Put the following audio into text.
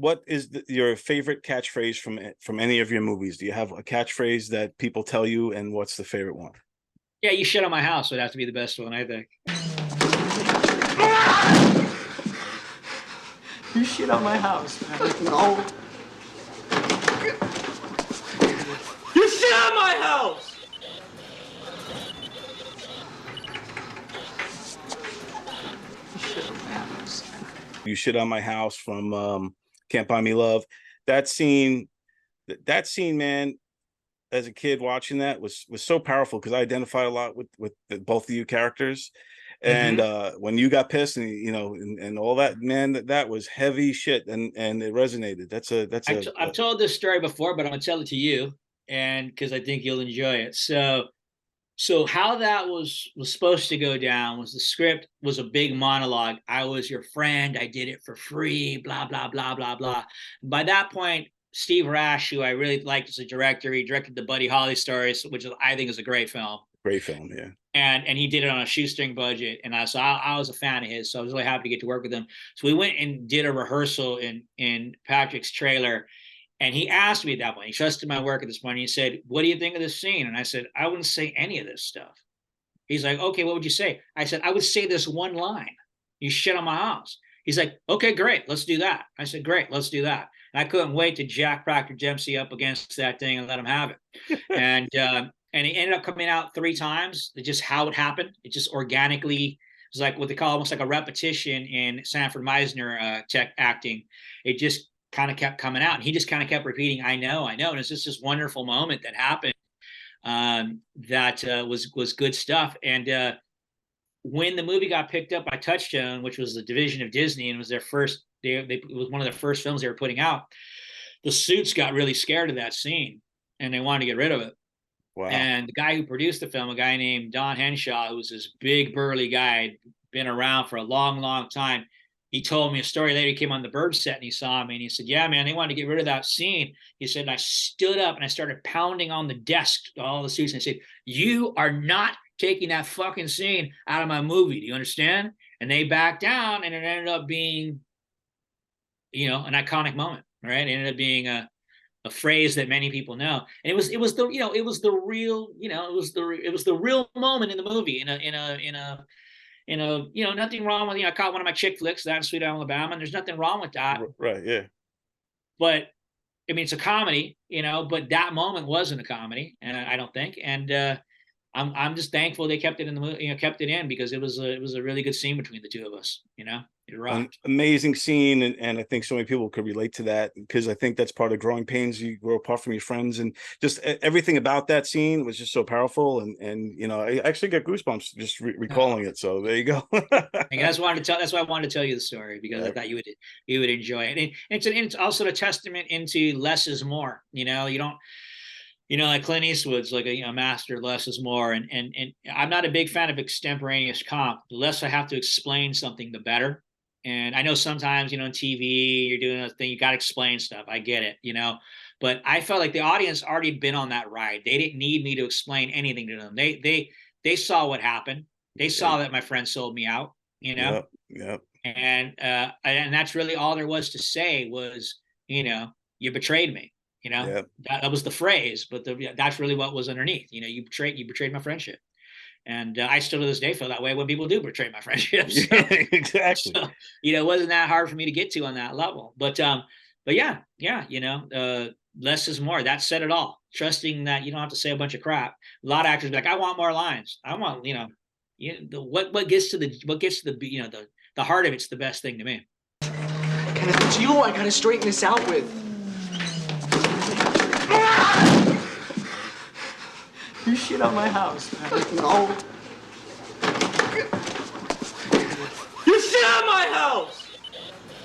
what is your favorite catchphrase from any of your movies? Do you have a catchphrase that people tell you, and what's the favorite one? Yeah, you shit on my house would have to be the best one, I think. You shit on my house. No. You shit on my house! You shit on my house. You shit on my house from Can't Buy Me Love. That scene, man, as a kid watching that was so powerful because I identified a lot with both of you characters. And when you got pissed and and all that, man, that was heavy shit, and it resonated. I've told this story before, but I'm gonna tell it to you, and because I think you'll enjoy it. So how that was supposed to go down was the script was a big monologue. I was your friend. I did it for free. Blah blah blah blah blah. And by that point, Steve Rash, who I really liked as a director, he directed the Buddy Holly stories, which I think is a great film. Great film, yeah. And he did it on a shoestring budget, and I was a fan of his, so I was really happy to get to work with him. So we went and did a rehearsal in Patrick's trailer, and he asked me at that point. He trusted my work at this point. He said, "What do you think of this scene?" And I said, "I wouldn't say any of this stuff." He's like, "Okay, what would you say?" I said, "I would say this one line: you shit on my house." He's like, "Okay, great, let's do that." I said, "Great, let's do that." And I couldn't wait to jack Proctor Dempsey up against that thing and let him have it. And it ended up coming out 3 times. It's just how it happened. It just organically, it was like what they call almost like a repetition in Sanford Meisner tech acting. It just kind of kept coming out, and he just kind of kept repeating, "I know, I know." And it's just this wonderful moment that happened that was good stuff. And when the movie got picked up by Touchstone, which was the division of Disney, and it was their first, it was one of their first films they were putting out, the suits got really scared of that scene, and they wanted to get rid of it. Wow. And the guy who produced the film, a guy named Don Henshaw, who was this big burly guy, been around for a long, long time. He told me a story later. He came on the Bird set and he saw me and he said, "Yeah, man, they wanted to get rid of that scene." He said, and I stood up and I started pounding on the desk, all the suits, and I said, "You are not taking that fucking scene out of my movie. Do you understand?" And they backed down, and it ended up being, an iconic moment, right? It ended up being a phrase that many people know, and it was the real moment in the movie, nothing wrong with, I caught one of my chick flicks, that in Sweet Alabama, and there's nothing wrong with that, right? Yeah. But I mean, it's a comedy, but that moment wasn't a comedy, and I don't think, and I'm just thankful they kept it in the movie, kept it in, because it was a really good scene between the two of us. It rocked. An amazing scene, and I think so many people could relate to that, because I think that's part of growing pains. You grow apart from your friends, and just everything about that scene was just so powerful. And I actually get goosebumps just recalling it. So there you go. That's why I wanted to tell you the story, because I thought you would enjoy it. And it's also a testament into less is more. You don't. Like Clint Eastwood's like a master, less is more. And I'm not a big fan of extemporaneous comp. The less I have to explain something, the better. And I know sometimes, on TV, you're doing a thing, you got to explain stuff. I get it, but I felt like the audience already been on that ride. They didn't need me to explain anything to them. They saw what happened. They saw that my friend sold me out, Yep. And that's really all there was to say was, you betrayed me. That was the phrase, but that's really what was underneath. You betrayed my friendship, and I still to this day feel that way when people do betray my friendship. So, yeah, exactly. So, it wasn't that hard for me to get to on that level. But yeah, less is more. That said it all. Trusting that you don't have to say a bunch of crap. A lot of actors be like, "I want more lines. I want what gets to the the heart of it's the best thing to me." Kenneth, it's you I gotta straighten this out with. You shit on my house. No.